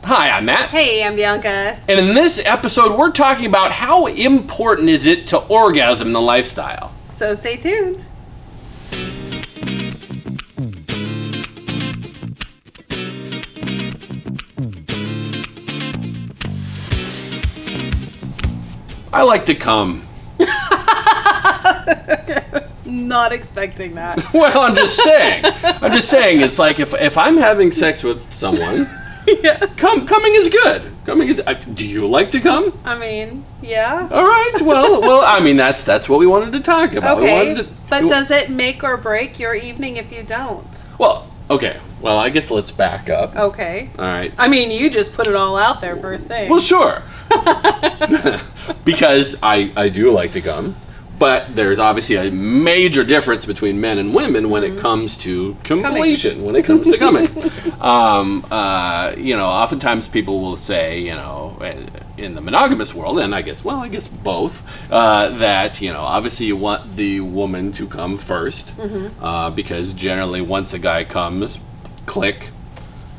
Hi, I'm Matt. Hey, I'm Bianca. And in this episode, we're talking about how important is it to orgasm in the lifestyle. So stay tuned. I like to come. I was not expecting that. Well, I'm just saying. It's like if I'm having sex with someone, Yes. coming is good. Coming is. Do you like to come? I mean, yeah. All right. Well. I mean, that's what we wanted to talk about. Okay. But does it make or break your evening if you don't? Well, okay. Well, I guess let's back up. Okay. All right. I mean, you just put it all out there first thing. Well, sure. Because I do like to come. But there's obviously a major difference between men and women when it comes to completion, when it comes to coming. Oftentimes people will say, in the monogamous world, and I guess both, that, obviously you want the woman to come first, because generally once a guy comes, click,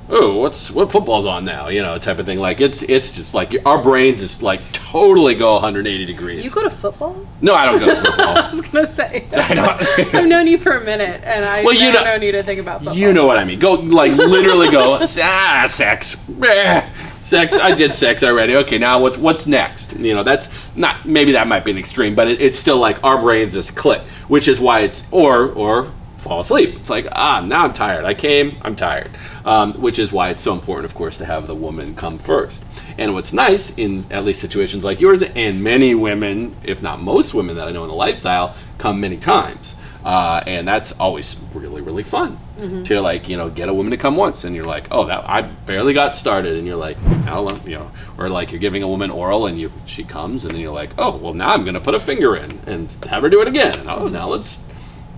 oh, what football's on now, type of thing. Like it's just like our brains just like totally go 180 degrees. You go to football? No, I don't go to football. I was gonna say. I don't. I've known you for a minute, and I've known you to think about football. You know what I mean. Go literally go. Sex. Sex. I did sex already. Okay, now what's next? That's not. Maybe that might be an extreme, but it's still like our brains just click, which is why it's or fall asleep. It's like, now I'm tired. I came, I'm tired. Which is why it's so important, of course, to have the woman come first. And what's nice, in at least situations like yours, and many women, if not most women that I know in the lifestyle, come many times. And that's always really, really fun. To get a woman to come once, and you're like, oh, that I barely got started, and you're like, or like you're giving a woman oral, and she comes, and then you're like, oh, well, now I'm going to put a finger in and have her do it again. And now let's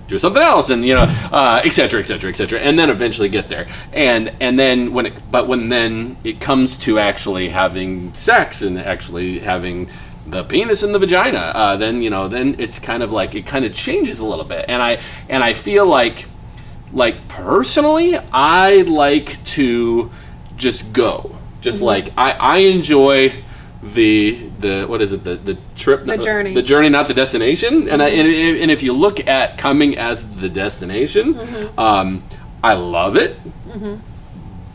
do something else, and et cetera, et cetera, et cetera, and then eventually get there. And then when it comes to actually having sex and actually having the penis in the vagina, then it's kind of like it kind of changes a little bit. And I feel like personally, I like to just go, like I enjoy the what is it, the trip, the journey, not the destination. And and if you look at coming as the destination, I love it,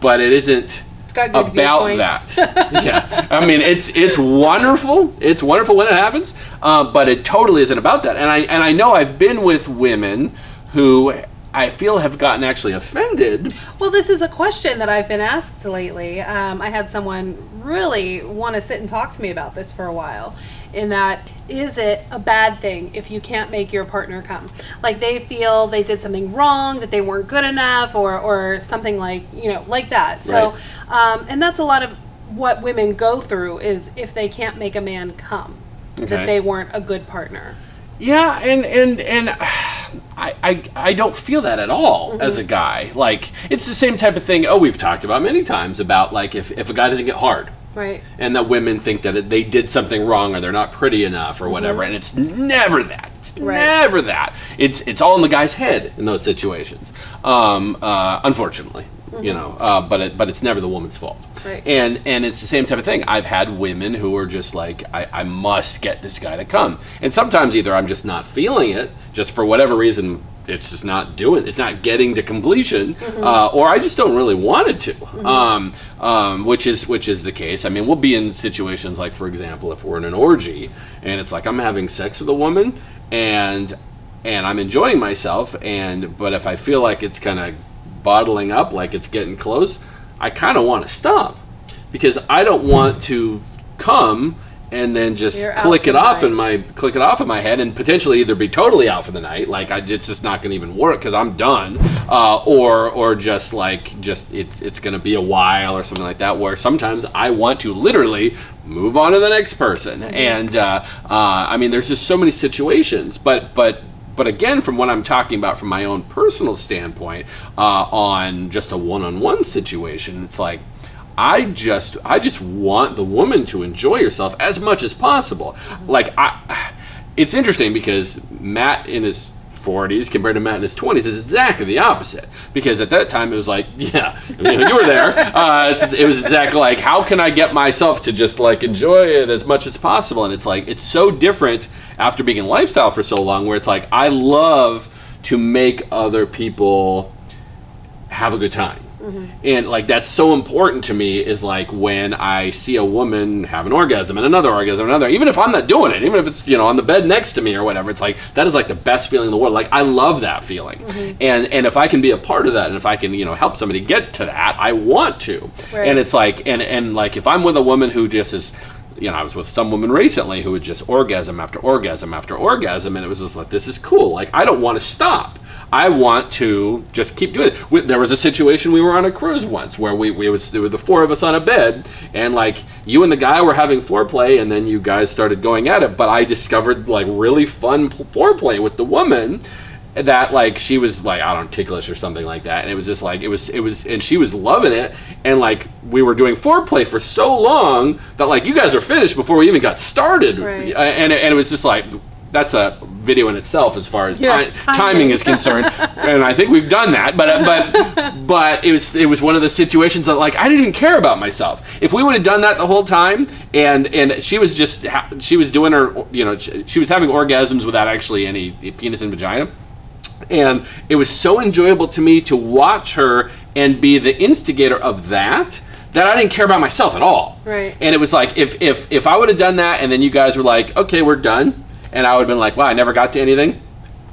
but it isn't about that. Yeah, I mean it's wonderful. It's wonderful when it happens, but it totally isn't about that. And I know I've been with women who I feel have gotten actually offended. Well, this is a question that I've been asked lately. I had someone really want to sit and talk to me about this for a while. In that, is it a bad thing if you can't make your partner come? Like they feel they did something wrong, that they weren't good enough, or something like that. So, and that's a lot of what women go through is if they can't make a man come, that they weren't a good partner. Yeah, and I don't feel that at all as a guy. Like, it's the same type of thing, we've talked about many times, about like if a guy doesn't get hard. Right. And that women think that they did something wrong or they're not pretty enough or whatever, and it's never that. It's never that. It's all in the guy's head in those situations, unfortunately. But it's never the woman's fault. Right. And it's the same type of thing. I've had women who are just like, I must get this guy to come. And sometimes either I'm just not feeling it, just for whatever reason, it's just not it's not getting to completion, or I just don't really want it to, which is the case. I mean, we'll be in situations like, for example, if we're in an orgy, and it's like I'm having sex with a woman, and I'm enjoying myself, but if I feel like it's kind of bottling up, like it's getting close, I kind of want to stop, because I don't want to come and then just click it off in my head and potentially either be totally out for the night, like it's just not going to even work because I'm done, or just it's going to be a while or something like that, where sometimes I want to literally move on to the next person. And I mean, there's just so many situations, but again, from what I'm talking about from my own personal standpoint, on just a one-on-one situation, it's like I just want the woman to enjoy herself as much as possible. Like it's interesting because Matt in his 40s compared to Matt in his 20s is exactly the opposite. Because at that time it was like, yeah, I mean, you were there. It was exactly like, how can I get myself to just like enjoy it as much as possible? And it's like, it's so different after being in lifestyle for so long, where it's like, I love to make other people have a good time. And like, that's so important to me, is like when I see a woman have an orgasm and another orgasm, another, even if I'm not doing it, even if it's, you know, on the bed next to me or whatever, it's like, that is like the best feeling in the world. Like, I love that feeling. And if I can be a part of that, and if I can, you know, help somebody get to that, I want to. Right. And it's like, and like, if I'm with a woman who just is, you know, I was with some woman recently who would just orgasm after orgasm after orgasm, and it was just like, this is cool. Like, I don't want to stop. I want to just keep doing it. There was a situation, we were on a cruise once where there were the four of us on a bed, and like, you and the guy were having foreplay, and then you guys started going at it, but I discovered like really fun foreplay with the woman that like, she was like, I don't know, ticklish or something like that, and it was just like, it was and she was loving it, and like, we were doing foreplay for so long that like, you guys are finished before we even got started. Right. And it was just like, that's a video in itself as far as timing is concerned, and I think we've done that. But it was one of the situations that like, I didn't care about myself. If we would have done that the whole time, and she was just she was doing her, you know, she was having orgasms without actually any penis and vagina, and it was so enjoyable to me to watch her and be the instigator of that I didn't care about myself at all. Right. And it was like, if I would have done that, and then you guys were like, okay, we're done. And I would have been like, wow, I never got to anything?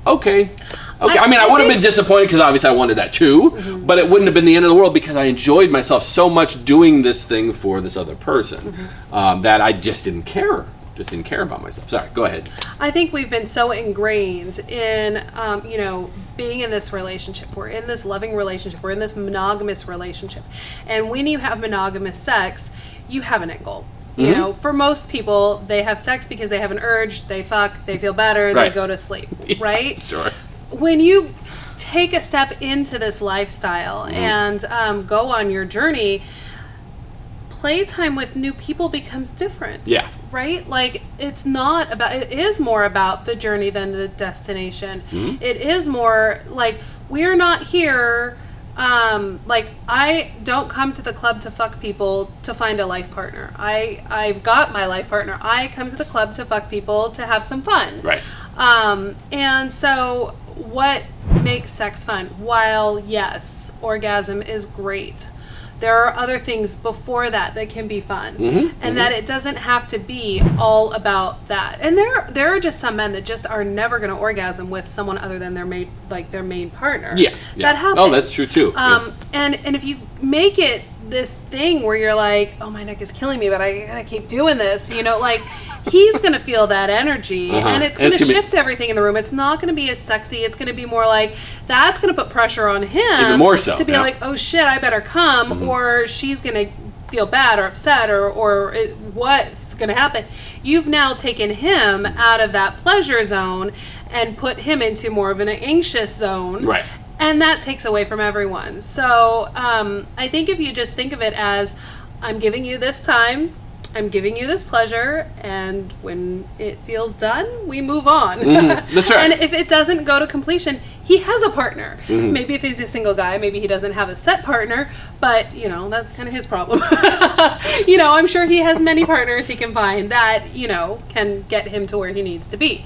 Okay. I mean, I would have been disappointed, because obviously I wanted that too, but it wouldn't have been the end of the world, because I enjoyed myself so much doing this thing for this other person, that I just didn't care. Just didn't care about myself. Sorry, go ahead. I think we've been so ingrained in, you know, being in this relationship. We're in this loving relationship. We're in this monogamous relationship. And when you have monogamous sex, you have an end goal. You know, for most people, they have sex because they have an urge, they fuck, they feel better, Right. they go to sleep, right? Sure. When you take a step into this lifestyle and go on your journey, playtime with new people becomes different. Yeah. Right? Like, it is more about the journey than the destination. It is more like, we're not here, like, I don't come to the club to fuck people to find a life partner. I've got my life partner. I come to the club to fuck people to have some fun. Right. And so what makes sex fun? While, yes, orgasm is great, there are other things before that can be fun, and that it doesn't have to be all about that. And there are just some men that just are never going to orgasm with someone other than their main partner. Yeah. That happens. Oh, that's true too. And if you make it this thing where you're like, oh, my neck is killing me, but I gotta keep doing this, you know, like, he's gonna feel that energy, and it's gonna shift everything in the room. It's not gonna be as sexy. It's gonna be more like, that's gonna put pressure on him, even more so, to be like, oh shit, I better come, or she's gonna feel bad or upset, or what's gonna happen. You've now taken him out of that pleasure zone and put him into more of an anxious zone. Right. And that takes away from everyone. So I think if you just think of it as, I'm giving you this time, I'm giving you this pleasure, and when it feels done, we move on. That's right. And if it doesn't go to completion, he has a partner. Maybe if he's a single guy, maybe he doesn't have a set partner, but, you know, that's kind of his problem. You know, I'm sure he has many partners he can find that, you know, can get him to where he needs to be.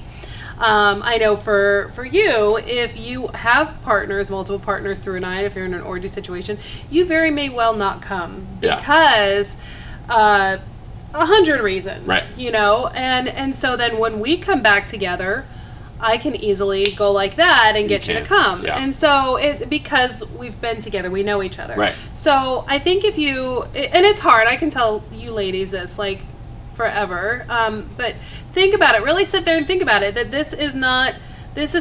I know for you, if you have partners, multiple partners through a night, if you're in an orgy situation, you very may well not come, because 100 reasons, right? You know, and so then when we come back together, I can easily go like that and get you to come. Yeah. And so because we've been together, we know each other. Right. So I think if you, and it's hard, I can tell you ladies this, like, forever, but think about it, really sit there and think about it, that this is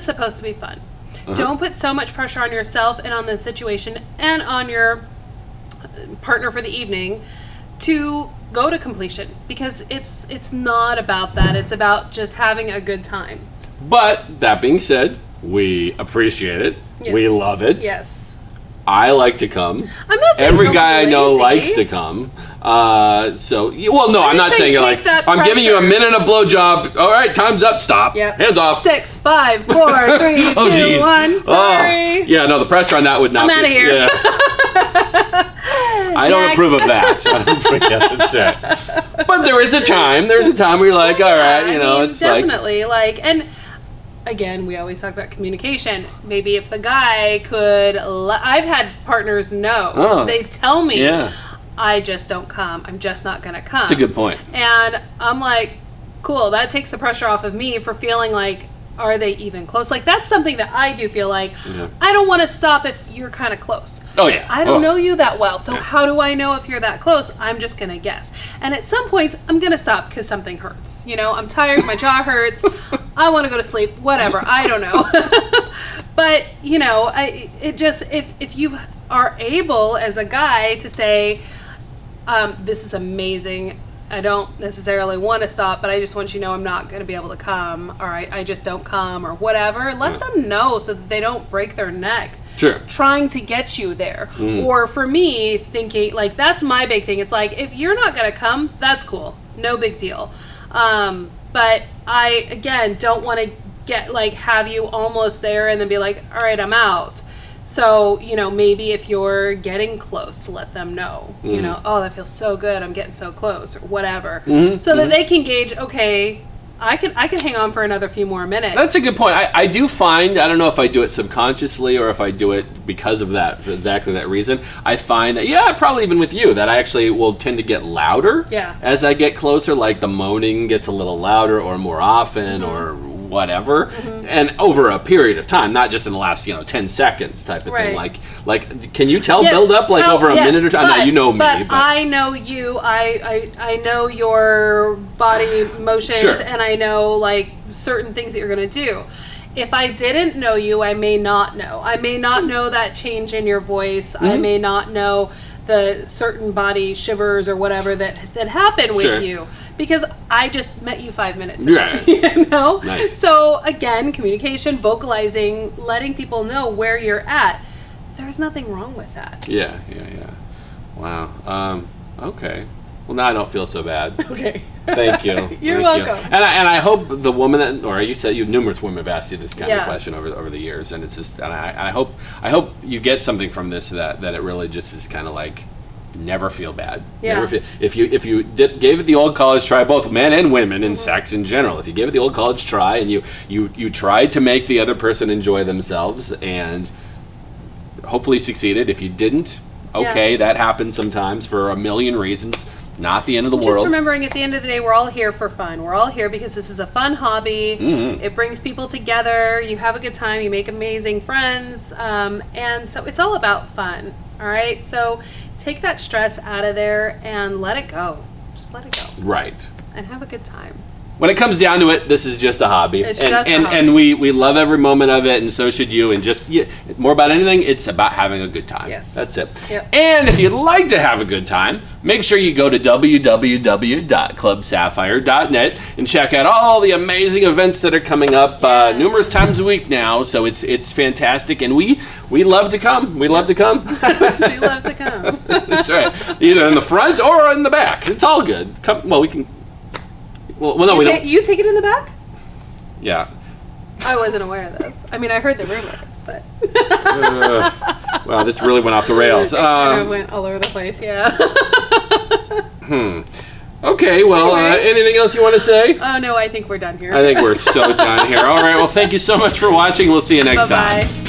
supposed to be fun. Don't put so much pressure on yourself and on the situation and on your partner for the evening to go to completion, because it's not about that. It's about just having a good time. But that being said, we appreciate it. Yes. We love it. Yes. I like to come. I'm not saying every don't guy be I know lazy. likes to come. Well, no, I'm not say saying you're take like, that I'm giving you a pressure. minute of blowjob. All right, time's up. Stop. Yep. Hands off. 6, 5, 4, 3, 2, Oh, geez. 1. Sorry. Yeah, no, the pressure on that would not I'm be. outta here. Yeah. I don't Next. approve of that. I don't approve of that. But there is a time. There's a time where you're like, all right, you know, it's definitely and again, we always talk about communication. Maybe if the guy could, I've had partners know. Oh. They tell me, Yeah. I just don't come. I'm just not going to come. That's a good point. And I'm like, cool, that takes the pressure off of me for feeling like, are they even close? Like, that's something that I do feel like, Yeah. I don't want to stop if you're kind of close. Oh, yeah. I don't Oh. know you that well, so how do I know if you're that close? I'm just going to guess. And at some points, I'm going to stop because something hurts. You know, I'm tired, my jaw hurts, I want to go to sleep, whatever, I don't know. But, you know, if you are able as a guy to say, this is amazing, I don't necessarily want to stop, but I just want you to know I'm not going to be able to come, or I just don't come, or whatever. Let them know so that they don't break their neck. Sure. Trying to get you there. Or for me, thinking, like, that's my big thing. It's like, if you're not going to come, that's cool. No big deal. But I, again, don't want to have you almost there and then be like, all right, I'm out. So, you know, maybe if you're getting close, let them know, you know, oh, that feels so good, I'm getting so close, or whatever. So that they can gauge, okay, I can hang on for another few more minutes. That's a good point. I do find, I don't know if I do it subconsciously or if I do it because of that, exactly that reason. I find that, probably even with you, that I actually will tend to get louder as I get closer, like the moaning gets a little louder or more often or whatever, and over a period of time, not just in the last 10 seconds type of thing. Like can you tell build up over a minute or two? I know you know me, but I know you. I know your body motions, and I know certain things that you're going to do. If I didn't know you, I may not know. I may not know that change in your voice. I may not know the certain body shivers or whatever that happen with you, because I just met you 5 minutes ago. You know? Nice. So again, communication, vocalizing, letting people know where you're at. There's nothing wrong with that. Yeah. Wow. Okay. Well, now I don't feel so bad. Okay. Thank you. You're Thank welcome. You. And I hope the woman that, or you said numerous women have asked you this kind of Yeah. question over the years, and it's just, and I hope you get something from this that it really just is kind of like, never feel bad. Yeah. Never feel, if you gave it the old college try, both men and women in sex in general, if you gave it the old college try and you tried to make the other person enjoy themselves and hopefully succeeded. If you didn't, okay, that happens sometimes for a million reasons. Not the end of the world. Just remembering at the end of the day, we're all here for fun. We're all here because this is a fun hobby. It brings people together. You have a good time. You make amazing friends. And so it's all about fun. All right? So take that stress out of there and let it go. Just let it go. Right. And have a good time. When it comes down to it, this is just a hobby. It's just a hobby. And we love every moment of it, and so should you. And just more about anything, it's about having a good time. Yes. That's it. Yep. And if you'd like to have a good time, make sure you go to www.clubsapphire.net and check out all the amazing events that are coming up numerous times a week now. So it's fantastic, and we love to come. We love to come. Do love to come. That's right. Either in the front or in the back. It's all good. Come. Well, we can. Well, no, we don't. You take it in the back? Yeah. I wasn't aware of this. I mean, I heard the rumors, but Wow, this really went off the rails. it went all over the place. Yeah. Okay. Well, Anyway. anything else you want to say? Oh no, I think we're done here. I think we're so done here. All right. Well, thank you so much for watching. We'll see you next time. Bye-bye.